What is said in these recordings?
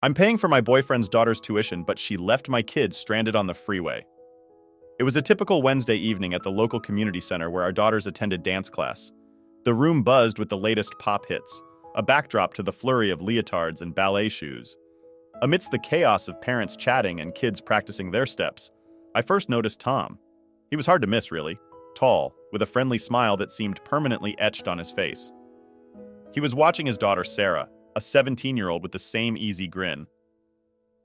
I'm paying for my boyfriend's daughter's tuition, but she left my kids stranded on the freeway. It was a typical Wednesday evening at the local community center where our daughters attended dance class. The room buzzed with the latest pop hits, a backdrop to the flurry of leotards and ballet shoes. Amidst the chaos of parents chatting and kids practicing their steps, I first noticed Tom. He was hard to miss, really. Tall, with a friendly smile that seemed permanently etched on his face. He was watching his daughter Sarah, a 17-year-old with the same easy grin.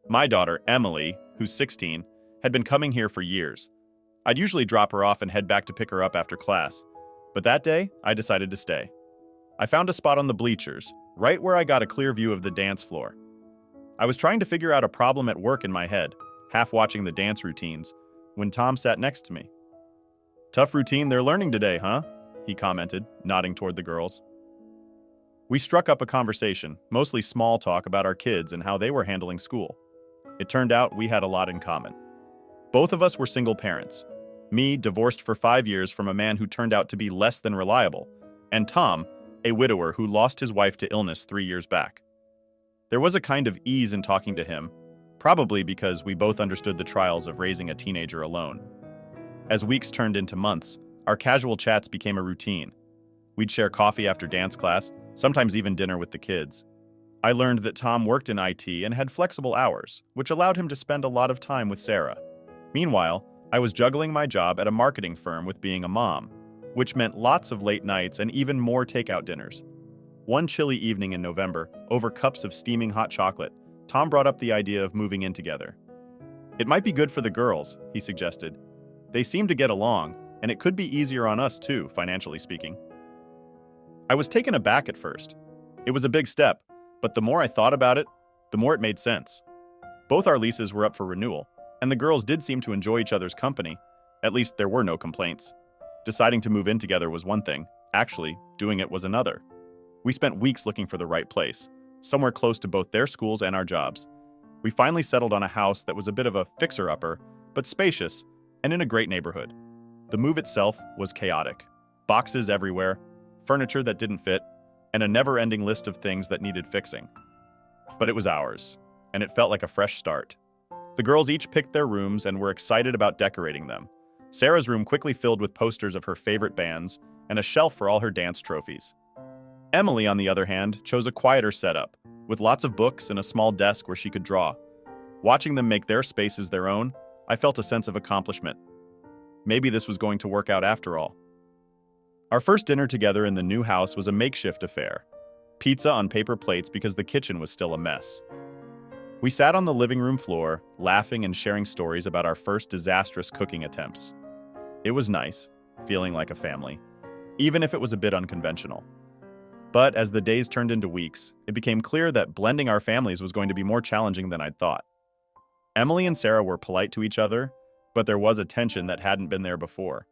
My daughter, Emily, who's 16, had been coming here for years. I'd usually drop her off and head back to pick her up after class, but that day, I decided to stay. I found a spot on the bleachers, right where I got a clear view of the dance floor. I was trying to figure out a problem at work in my head, half watching the dance routines, when Tom sat next to me. "Tough routine they're learning today, huh?" he commented, nodding toward the girls. We struck up a conversation, mostly small talk about our kids and how they were handling school. It turned out we had a lot in common. Both of us were single parents. Me, divorced for 5 years from a man who turned out to be less than reliable, and Tom, a widower who lost his wife to illness 3 years back. There was a kind of ease in talking to him, probably because we both understood the trials of raising a teenager alone. As weeks turned into months, our casual chats became a routine. We'd share coffee after dance class, sometimes even dinner with the kids. I learned that Tom worked in IT and had flexible hours, which allowed him to spend a lot of time with Sarah. Meanwhile, I was juggling my job at a marketing firm with being a mom, which meant lots of late nights and even more takeout dinners. One chilly evening in November, over cups of steaming hot chocolate, Tom brought up the idea of moving in together. "It might be good for the girls," he suggested. "They seem to get along, and it could be easier on us too, financially speaking." I was taken aback at first. It was a big step, but the more I thought about it, the more it made sense. Both our leases were up for renewal, and the girls did seem to enjoy each other's company. At least there were no complaints. Deciding to move in together was one thing. Actually, doing it was another. We spent weeks looking for the right place, somewhere close to both their schools and our jobs. We finally settled on a house that was a bit of a fixer-upper, but spacious, and in a great neighborhood. The move itself was chaotic. Boxes everywhere, furniture that didn't fit, and a never-ending list of things that needed fixing. But it was ours, and it felt like a fresh start. The girls each picked their rooms and were excited about decorating them. Sarah's room quickly filled with posters of her favorite bands and a shelf for all her dance trophies. Emily, on the other hand, chose a quieter setup, with lots of books and a small desk where she could draw. Watching them make their spaces their own, I felt a sense of accomplishment. Maybe this was going to work out after all. Our first dinner together in the new house was a makeshift affair. Pizza on paper plates because the kitchen was still a mess. We sat on the living room floor, laughing and sharing stories about our first disastrous cooking attempts. It was nice, feeling like a family, even if it was a bit unconventional. But as the days turned into weeks, it became clear that blending our families was going to be more challenging than I'd thought. Emily and Sarah were polite to each other, but there was a tension that hadn't been there before.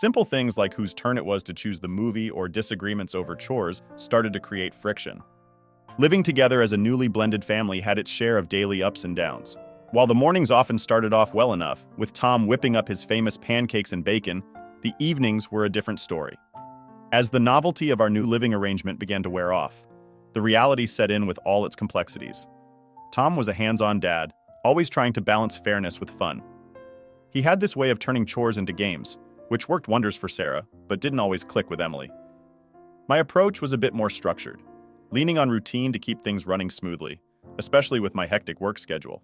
Simple things like whose turn it was to choose the movie or disagreements over chores started to create friction. Living together as a newly blended family had its share of daily ups and downs. While the mornings often started off well enough, with Tom whipping up his famous pancakes and bacon, the evenings were a different story. As the novelty of our new living arrangement began to wear off, the reality set in with all its complexities. Tom was a hands-on dad, always trying to balance fairness with fun. He had this way of turning chores into games, which worked wonders for Sarah, but didn't always click with Emily. My approach was a bit more structured, leaning on routine to keep things running smoothly, especially with my hectic work schedule.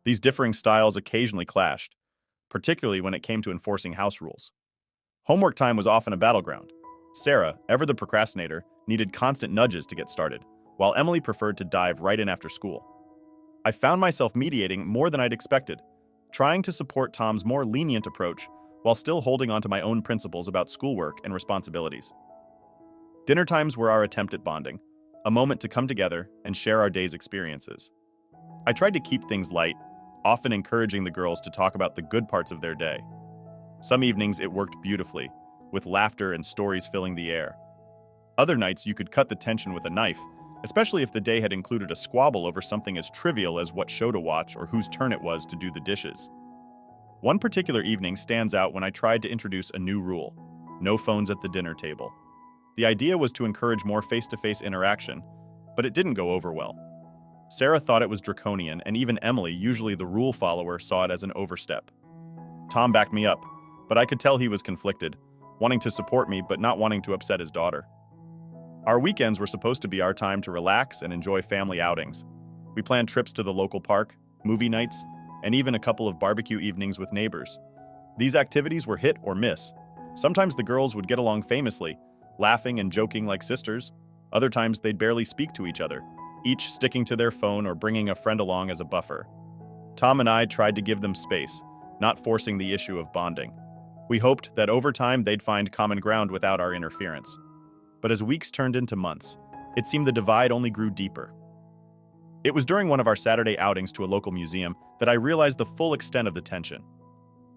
These differing styles occasionally clashed, particularly when it came to enforcing house rules. Homework time was often a battleground. Sarah, ever the procrastinator, needed constant nudges to get started, while Emily preferred to dive right in after school. I found myself mediating more than I'd expected, trying to support Tom's more lenient approach while still holding onto my own principles about schoolwork and responsibilities. Dinner times were our attempt at bonding, a moment to come together and share our day's experiences. I tried to keep things light, often encouraging the girls to talk about the good parts of their day. Some evenings it worked beautifully, with laughter and stories filling the air. Other nights you could cut the tension with a knife, especially if the day had included a squabble over something as trivial as what show to watch or whose turn it was to do the dishes. One particular evening stands out when I tried to introduce a new rule: no phones at the dinner table. The idea was to encourage more face-to-face interaction, but it didn't go over well. Sarah thought it was draconian, and even Emily, usually the rule follower, saw it as an overstep. Tom backed me up, but I could tell he was conflicted, wanting to support me but not wanting to upset his daughter. Our weekends were supposed to be our time to relax and enjoy family outings. We planned trips to the local park, movie nights, and even a couple of barbecue evenings with neighbors. These activities were hit or miss. Sometimes the girls would get along famously, laughing and joking like sisters. Other times they'd barely speak to each other, each sticking to their phone or bringing a friend along as a buffer. Tom and I tried to give them space, not forcing the issue of bonding. We hoped that over time they'd find common ground without our interference. But as weeks turned into months, it seemed the divide only grew deeper. It was during one of our Saturday outings to a local museum that I realized the full extent of the tension.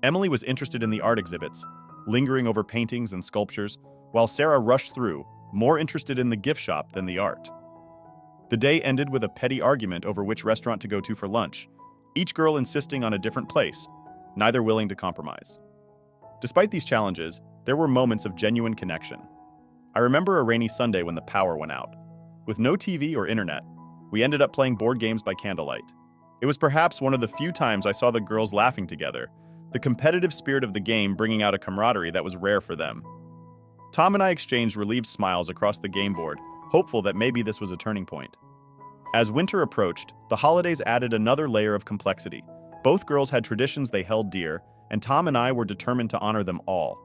Emily was interested in the art exhibits, lingering over paintings and sculptures, while Sarah rushed through, more interested in the gift shop than the art. The day ended with a petty argument over which restaurant to go to for lunch, each girl insisting on a different place, neither willing to compromise. Despite these challenges, there were moments of genuine connection. I remember a rainy Sunday when the power went out. With no TV or internet, we ended up playing board games by candlelight. It was perhaps one of the few times I saw the girls laughing together, the competitive spirit of the game bringing out a camaraderie that was rare for them. Tom and I exchanged relieved smiles across the game board, hopeful that maybe this was a turning point. As winter approached, the holidays added another layer of complexity. Both girls had traditions they held dear, and Tom and I were determined to honor them all.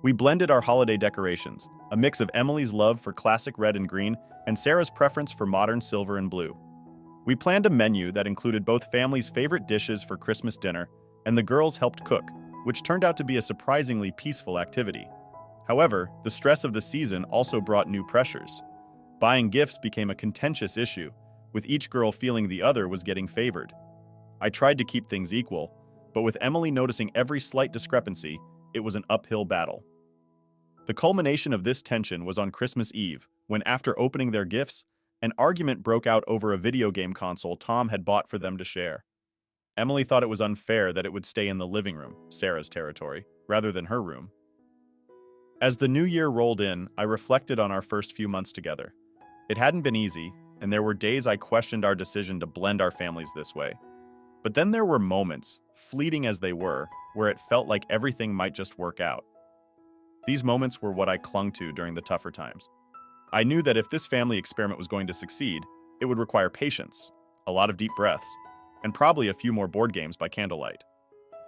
We blended our holiday decorations, a mix of Emily's love for classic red and green and Sarah's preference for modern silver and blue. We planned a menu that included both families' favorite dishes for Christmas dinner, and the girls helped cook, which turned out to be a surprisingly peaceful activity. However, the stress of the season also brought new pressures. Buying gifts became a contentious issue, with each girl feeling the other was getting favored. I tried to keep things equal, but with Emily noticing every slight discrepancy, it was an uphill battle. The culmination of this tension was on Christmas Eve, when after opening their gifts, an argument broke out over a video game console Tom had bought for them to share. Emily thought it was unfair that it would stay in the living room, Sarah's territory, rather than her room. As the new year rolled in, I reflected on our first few months together. It hadn't been easy, and there were days I questioned our decision to blend our families this way. But then there were moments, fleeting as they were, where it felt like everything might just work out. These moments were what I clung to during the tougher times. I knew that if this family experiment was going to succeed, it would require patience, a lot of deep breaths, and probably a few more board games by candlelight.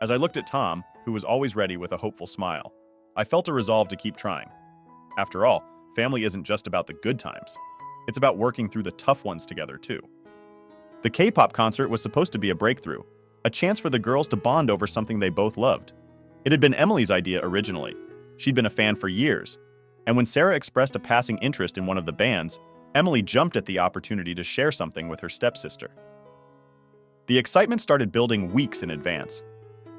As I looked at Tom, who was always ready with a hopeful smile, I felt a resolve to keep trying. After all, family isn't just about the good times. It's about working through the tough ones together, too. The K-pop concert was supposed to be a breakthrough, a chance for the girls to bond over something they both loved. It had been Emily's idea originally. She'd been a fan for years. And when Sarah expressed a passing interest in one of the bands, Emily jumped at the opportunity to share something with her stepsister. The excitement started building weeks in advance.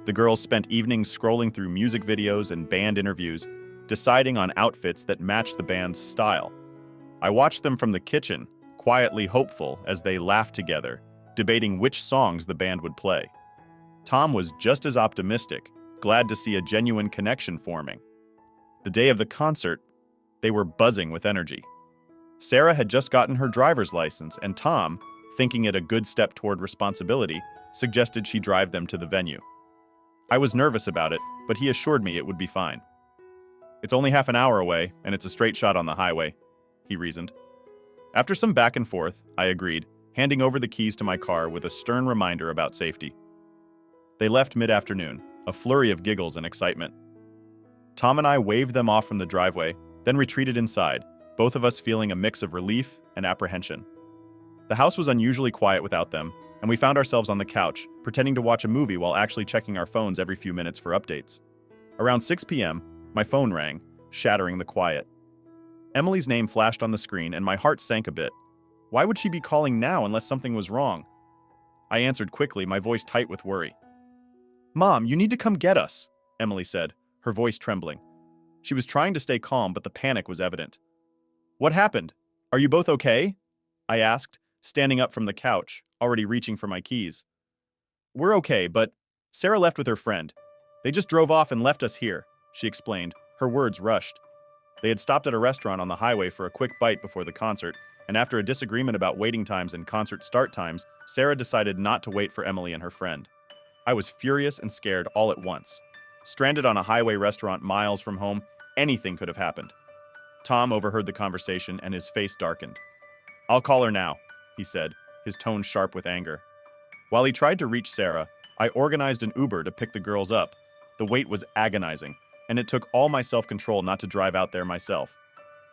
The girls spent evenings scrolling through music videos and band interviews, deciding on outfits that matched the band's style. I watched them from the kitchen, quietly hopeful as they laughed together, debating which songs the band would play. Tom was just as optimistic, glad to see a genuine connection forming. The day of the concert, they were buzzing with energy. Sarah had just gotten her driver's license, and Tom, thinking it a good step toward responsibility, suggested she drive them to the venue. I was nervous about it, but he assured me it would be fine. "It's only half an hour away, and it's a straight shot on the highway," he reasoned. After some back and forth, I agreed, handing over the keys to my car with a stern reminder about safety. They left mid-afternoon, a flurry of giggles and excitement. Tom and I waved them off from the driveway, then retreated inside, both of us feeling a mix of relief and apprehension. The house was unusually quiet without them, and we found ourselves on the couch, pretending to watch a movie while actually checking our phones every few minutes for updates. Around 6 p.m., my phone rang, shattering the quiet. Emily's name flashed on the screen, and my heart sank a bit. Why would she be calling now unless something was wrong? I answered quickly, my voice tight with worry. "Mom, you need to come get us," Emily said, her voice trembling. She was trying to stay calm, but the panic was evident. "What happened? Are you both okay?" I asked, standing up from the couch, already reaching for my keys. "We're okay, but Sarah left with her friend. They just drove off and left us here," she explained, her words rushed. They had stopped at a restaurant on the highway for a quick bite before the concert, and after a disagreement about waiting times and concert start times, Sarah decided not to wait for Emily and her friend. I was furious and scared all at once. Stranded on a highway restaurant miles from home, anything could have happened. Tom overheard the conversation and his face darkened. "I'll call her now," he said, his tone sharp with anger. While he tried to reach Sarah, I organized an Uber to pick the girls up. The wait was agonizing, and it took all my self-control not to drive out there myself.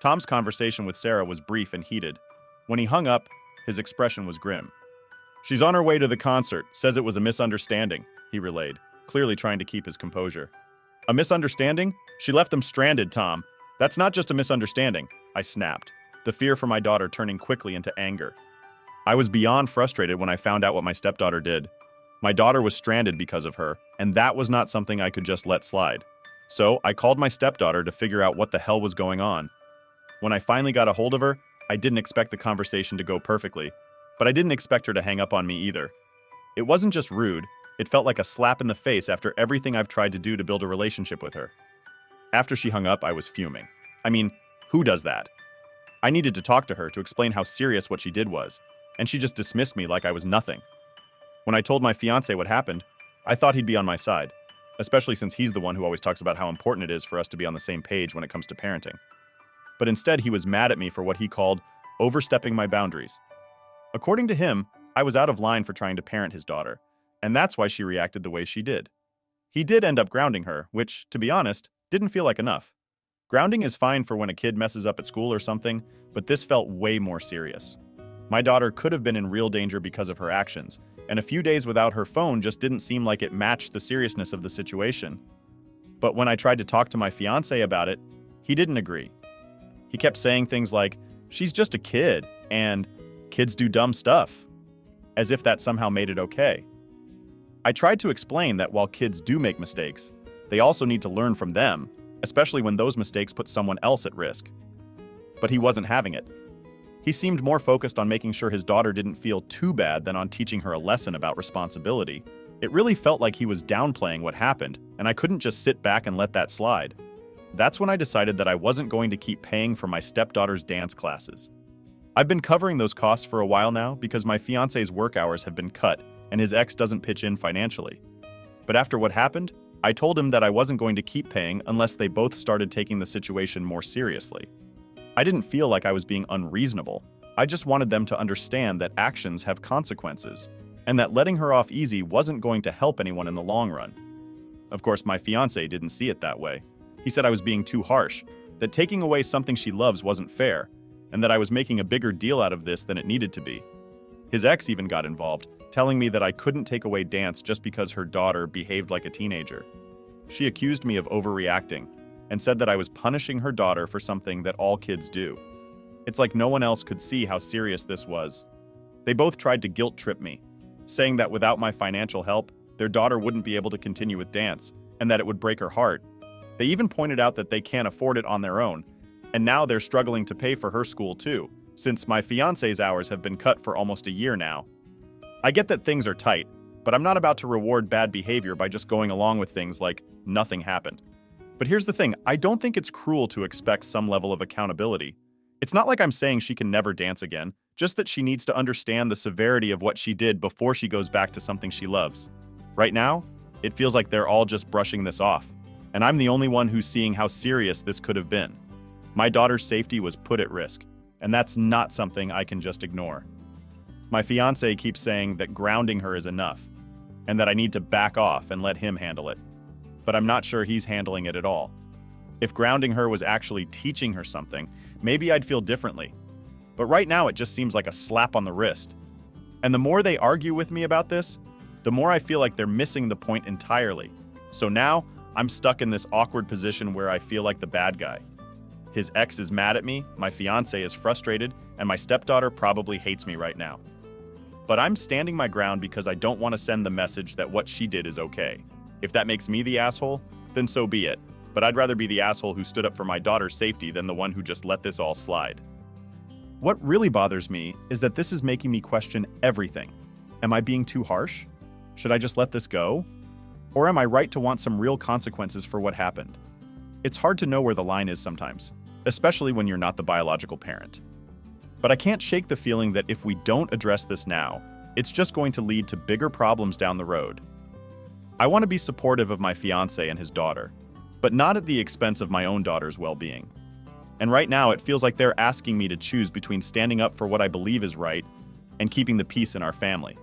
Tom's conversation with Sarah was brief and heated. When he hung up, his expression was grim. "She's on her way to the concert, says it was a misunderstanding," he relayed, clearly trying to keep his composure. "A misunderstanding? She left them stranded, Tom. That's not just a misunderstanding," I snapped, the fear for my daughter turning quickly into anger. I was beyond frustrated when I found out what my stepdaughter did. My daughter was stranded because of her, and that was not something I could just let slide. So I called my stepdaughter to figure out what the hell was going on. When I finally got a hold of her, I didn't expect the conversation to go perfectly, but I didn't expect her to hang up on me either. It wasn't just rude, it felt like a slap in the face after everything I've tried to do to build a relationship with her. After she hung up, I was fuming. I mean, who does that? I needed to talk to her to explain how serious what she did was, and she just dismissed me like I was nothing. When I told my fiancé what happened, I thought he'd be on my side, especially since he's the one who always talks about how important it is for us to be on the same page when it comes to parenting. But instead, he was mad at me for what he called overstepping my boundaries. According to him, I was out of line for trying to parent his daughter, and that's why she reacted the way she did. He did end up grounding her, which, to be honest, didn't feel like enough. Grounding is fine for when a kid messes up at school or something, but this felt way more serious. My daughter could have been in real danger because of her actions, and a few days without her phone just didn't seem like it matched the seriousness of the situation. But when I tried to talk to my fiancé about it, he didn't agree. He kept saying things like, "She's just a kid," and "kids do dumb stuff," as if that somehow made it okay. I tried to explain that while kids do make mistakes, they also need to learn from them, especially when those mistakes put someone else at risk. But he wasn't having it. He seemed more focused on making sure his daughter didn't feel too bad than on teaching her a lesson about responsibility. It really felt like he was downplaying what happened, and I couldn't just sit back and let that slide. That's when I decided that I wasn't going to keep paying for my stepdaughter's dance classes. I've been covering those costs for a while now because my fiancé's work hours have been cut and his ex doesn't pitch in financially. But after what happened, I told him that I wasn't going to keep paying unless they both started taking the situation more seriously. I didn't feel like I was being unreasonable. I just wanted them to understand that actions have consequences, and that letting her off easy wasn't going to help anyone in the long run. Of course, my fiancé didn't see it that way. He said I was being too harsh, that taking away something she loves wasn't fair, and that I was making a bigger deal out of this than it needed to be. His ex even got involved, telling me that I couldn't take away dance just because her daughter behaved like a teenager. She accused me of overreacting, and said that I was punishing her daughter for something that all kids do. It's like no one else could see how serious this was. They both tried to guilt trip me, saying that without my financial help, their daughter wouldn't be able to continue with dance, and that it would break her heart. They even pointed out that they can't afford it on their own, and now they're struggling to pay for her school too, since my fiancé's hours have been cut for almost a year now. I get that things are tight, but I'm not about to reward bad behavior by just going along with things like nothing happened. But here's the thing, I don't think it's cruel to expect some level of accountability. It's not like I'm saying she can never dance again, just that she needs to understand the severity of what she did before she goes back to something she loves. Right now, it feels like they're all just brushing this off, and I'm the only one who's seeing how serious this could have been. My daughter's safety was put at risk, and that's not something I can just ignore. My fiancé keeps saying that grounding her is enough, and that I need to back off and let him handle it. But I'm not sure he's handling it at all. If grounding her was actually teaching her something, maybe I'd feel differently. But right now it just seems like a slap on the wrist. And the more they argue with me about this, the more I feel like they're missing the point entirely. So now, I'm stuck in this awkward position where I feel like the bad guy. His ex is mad at me, my fiancé is frustrated, and my stepdaughter probably hates me right now. But I'm standing my ground because I don't want to send the message that what she did is okay. If that makes me the asshole, then so be it. But I'd rather be the asshole who stood up for my daughter's safety than the one who just let this all slide. What really bothers me is that this is making me question everything. Am I being too harsh? Should I just let this go? Or am I right to want some real consequences for what happened? It's hard to know where the line is sometimes, especially when you're not the biological parent. But I can't shake the feeling that if we don't address this now, it's just going to lead to bigger problems down the road. I want to be supportive of my fiancé and his daughter, but not at the expense of my own daughter's well-being. And right now, it feels like they're asking me to choose between standing up for what I believe is right and keeping the peace in our family.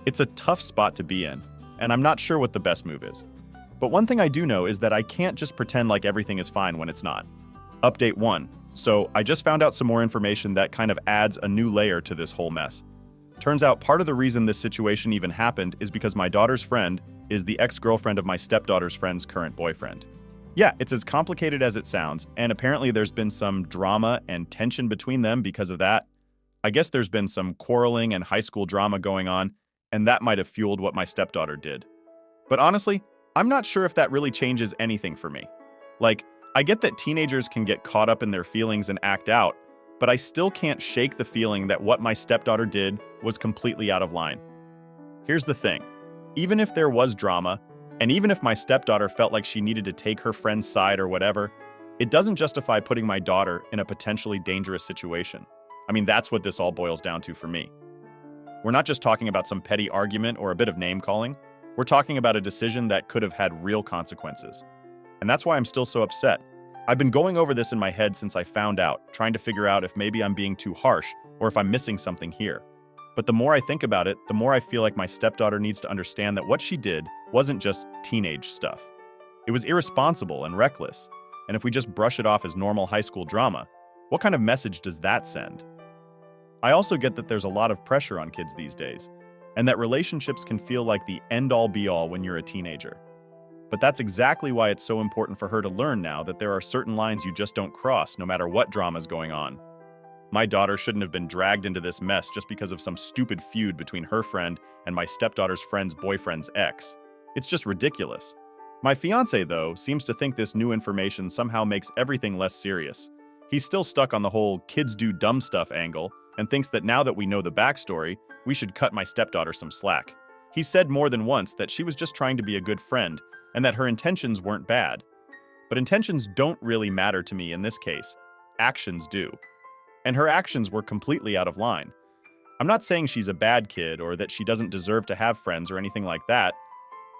It's a tough spot to be in, and I'm not sure what the best move is. But one thing I do know is that I can't just pretend like everything is fine when it's not. Update 1. So I just found out some more information that kind of adds a new layer to this whole mess. Turns out part of the reason this situation even happened is because my daughter's friend is the ex-girlfriend of my stepdaughter's friend's current boyfriend. Yeah, it's as complicated as it sounds, and apparently there's been some drama and tension between them because of that. I guess there's been some quarreling and high school drama going on, and that might have fueled what my stepdaughter did. But honestly, I'm not sure if that really changes anything for me. Like, I get that teenagers can get caught up in their feelings and act out, but I still can't shake the feeling that what my stepdaughter did was completely out of line. Here's the thing. Even if there was drama, and even if my stepdaughter felt like she needed to take her friend's side or whatever, it doesn't justify putting my daughter in a potentially dangerous situation. I mean, that's what this all boils down to for me. We're not just talking about some petty argument or a bit of name-calling. We're talking about a decision that could have had real consequences. And that's why I'm still so upset. I've been going over this in my head since I found out, trying to figure out if maybe I'm being too harsh or if I'm missing something here. But the more I think about it, the more I feel like my stepdaughter needs to understand that what she did wasn't just teenage stuff. It was irresponsible and reckless. And if we just brush it off as normal high school drama, what kind of message does that send? I also get that there's a lot of pressure on kids these days, and that relationships can feel like the end-all be-all when you're a teenager. But that's exactly why it's so important for her to learn now that there are certain lines you just don't cross no matter what drama's going on. My daughter shouldn't have been dragged into this mess just because of some stupid feud between her friend and my stepdaughter's friend's boyfriend's ex. It's just ridiculous. My fiancé, though, seems to think this new information somehow makes everything less serious. He's still stuck on the whole kids do dumb stuff angle and thinks that now that we know the backstory, we should cut my stepdaughter some slack. He said more than once that she was just trying to be a good friend and that her intentions weren't bad. But intentions don't really matter to me in this case. Actions do. And her actions were completely out of line. I'm not saying she's a bad kid or that she doesn't deserve to have friends or anything like that,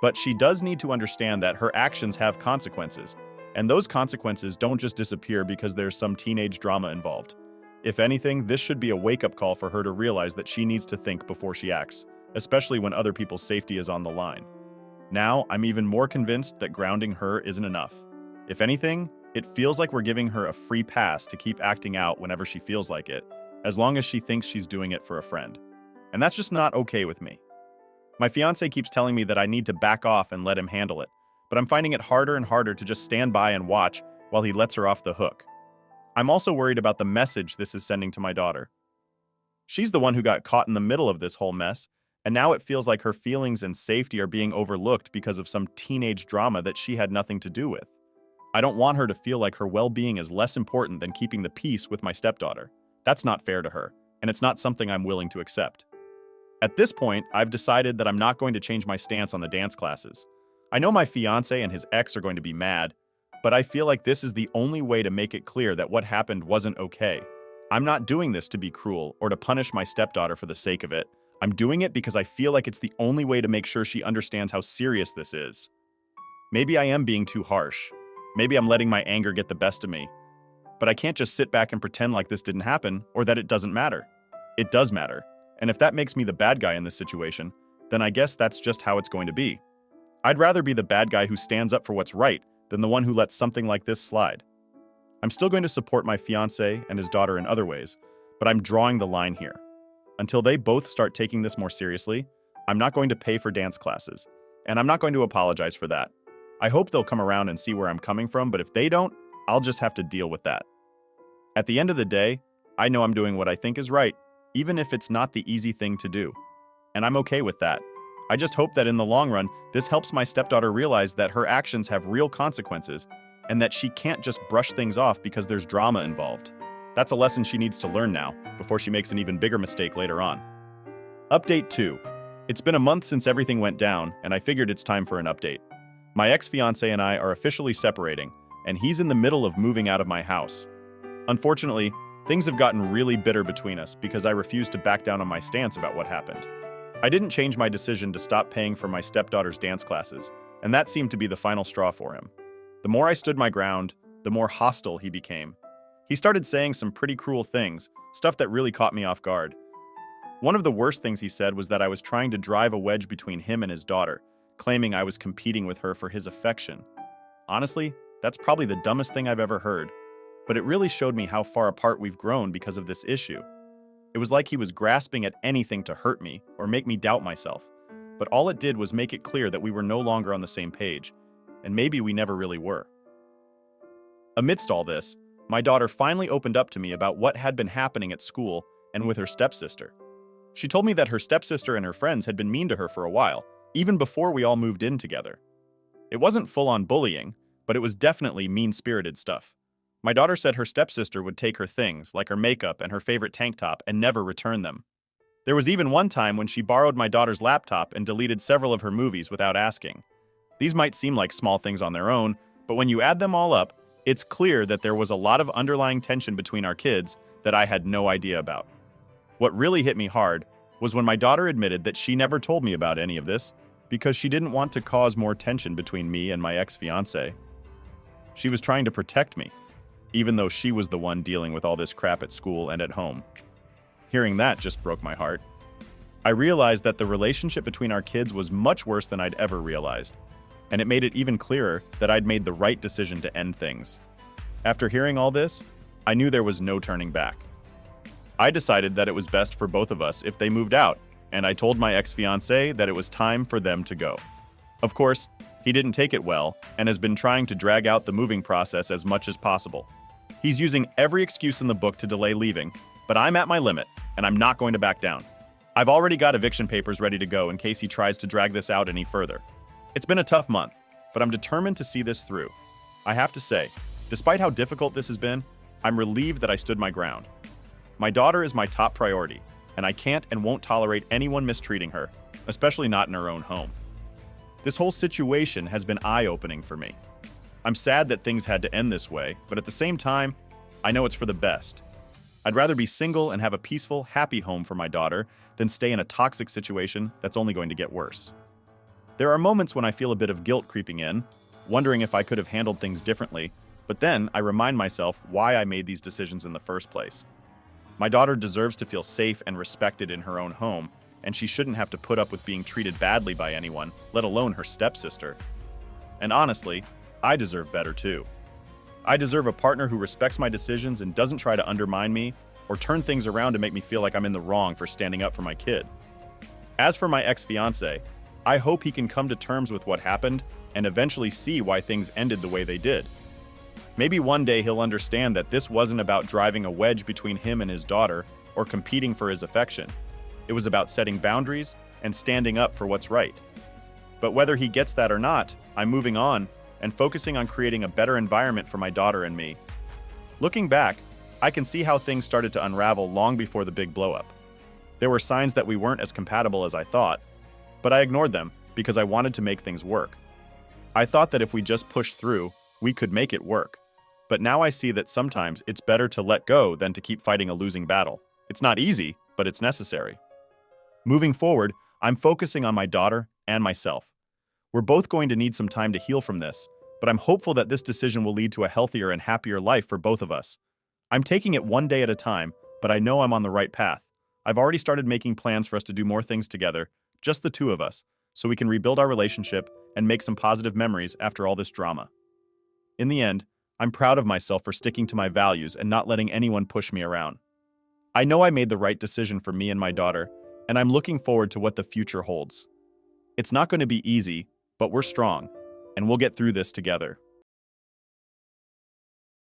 but she does need to understand that her actions have consequences, and those consequences don't just disappear because there's some teenage drama involved. If anything, this should be a wake-up call for her to realize that she needs to think before she acts, especially when other people's safety is on the line. Now, I'm even more convinced that grounding her isn't enough. If anything, it feels like we're giving her a free pass to keep acting out whenever she feels like it, as long as she thinks she's doing it for a friend. And that's just not okay with me. My fiancé keeps telling me that I need to back off and let him handle it, but I'm finding it harder and harder to just stand by and watch while he lets her off the hook. I'm also worried about the message this is sending to my daughter. She's the one who got caught in the middle of this whole mess, and now it feels like her feelings and safety are being overlooked because of some teenage drama that she had nothing to do with. I don't want her to feel like her well-being is less important than keeping the peace with my stepdaughter. That's not fair to her, and it's not something I'm willing to accept. At this point, I've decided that I'm not going to change my stance on the dance classes. I know my fiancé and his ex are going to be mad, but I feel like this is the only way to make it clear that what happened wasn't okay. I'm not doing this to be cruel or to punish my stepdaughter for the sake of it. I'm doing it because I feel like it's the only way to make sure she understands how serious this is. Maybe I am being too harsh. Maybe I'm letting my anger get the best of me. But I can't just sit back and pretend like this didn't happen or that it doesn't matter. It does matter. And if that makes me the bad guy in this situation, then I guess that's just how it's going to be. I'd rather be the bad guy who stands up for what's right than the one who lets something like this slide. I'm still going to support my fiancé and his daughter in other ways, but I'm drawing the line here. Until they both start taking this more seriously, I'm not going to pay for dance classes, and I'm not going to apologize for that. I hope they'll come around and see where I'm coming from, but if they don't, I'll just have to deal with that. At the end of the day, I know I'm doing what I think is right, even if it's not the easy thing to do. And I'm okay with that. I just hope that in the long run, this helps my stepdaughter realize that her actions have real consequences and that she can't just brush things off because there's drama involved. That's a lesson she needs to learn now, before she makes an even bigger mistake later on. Update 2. It's been a month since everything went down, and I figured it's time for an update. My ex-fiancé and I are officially separating, and he's in the middle of moving out of my house. Unfortunately, Things have gotten really bitter between us because I refused to back down on my stance about what happened. I didn't change my decision to stop paying for my stepdaughter's dance classes, and that seemed to be the final straw for him. The more I stood my ground, the more hostile he became. He started saying some pretty cruel things, stuff that really caught me off guard. One of the worst things he said was that I was trying to drive a wedge between him and his daughter, claiming I was competing with her for his affection. Honestly, that's probably the dumbest thing I've ever heard, but it really showed me how far apart we've grown because of this issue. It was like he was grasping at anything to hurt me or make me doubt myself, but all it did was make it clear that we were no longer on the same page, and maybe we never really were. Amidst all this, my daughter finally opened up to me about what had been happening at school and with her stepsister. She told me that her stepsister and her friends had been mean to her for a while, even before we all moved in together. It wasn't full-on bullying, but it was definitely mean-spirited stuff. My daughter said her stepsister would take her things, like her makeup and her favorite tank top, and never return them. There was even one time when she borrowed my daughter's laptop and deleted several of her movies without asking. These might seem like small things on their own, but when you add them all up, it's clear that there was a lot of underlying tension between our kids that I had no idea about. What really hit me hard was when my daughter admitted that she never told me about any of this because she didn't want to cause more tension between me and my ex-fiancé. She was trying to protect me, even though she was the one dealing with all this crap at school and at home. Hearing that just broke my heart. I realized that the relationship between our kids was much worse than I'd ever realized, and it made it even clearer that I'd made the right decision to end things. After hearing all this, I knew there was no turning back. I decided that it was best for both of us if they moved out, and I told my ex-fiancé that it was time for them to go. Of course, he didn't take it well and has been trying to drag out the moving process as much as possible. He's using every excuse in the book to delay leaving, but I'm at my limit, and I'm not going to back down. I've already got eviction papers ready to go in case he tries to drag this out any further. It's been a tough month, but I'm determined to see this through. I have to say, despite how difficult this has been, I'm relieved that I stood my ground. My daughter is my top priority, and I can't and won't tolerate anyone mistreating her, especially not in her own home. This whole situation has been eye-opening for me. I'm sad that things had to end this way, but at the same time, I know it's for the best. I'd rather be single and have a peaceful, happy home for my daughter than stay in a toxic situation that's only going to get worse. There are moments when I feel a bit of guilt creeping in, wondering if I could have handled things differently, but then I remind myself why I made these decisions in the first place. My daughter deserves to feel safe and respected in her own home, and she shouldn't have to put up with being treated badly by anyone, let alone her stepsister. And honestly, I deserve better too. I deserve a partner who respects my decisions and doesn't try to undermine me or turn things around to make me feel like I'm in the wrong for standing up for my kid. As for my ex-fiancé, I hope he can come to terms with what happened and eventually see why things ended the way they did. Maybe one day he'll understand that this wasn't about driving a wedge between him and his daughter or competing for his affection. It was about setting boundaries and standing up for what's right. But whether he gets that or not, I'm moving on and focusing on creating a better environment for my daughter and me. Looking back, I can see how things started to unravel long before the big blow-up. There were signs that we weren't as compatible as I thought, but I ignored them because I wanted to make things work. I thought that if we just pushed through, we could make it work. But now I see that sometimes it's better to let go than to keep fighting a losing battle. It's not easy, but it's necessary. Moving forward, I'm focusing on my daughter and myself. We're both going to need some time to heal from this, but I'm hopeful that this decision will lead to a healthier and happier life for both of us. I'm taking it one day at a time, but I know I'm on the right path. I've already started making plans for us to do more things together, just the two of us, so we can rebuild our relationship and make some positive memories after all this drama. In the end, I'm proud of myself for sticking to my values and not letting anyone push me around. I know I made the right decision for me and my daughter, and I'm looking forward to what the future holds. It's not going to be easy, but we're strong, and we'll get through this together.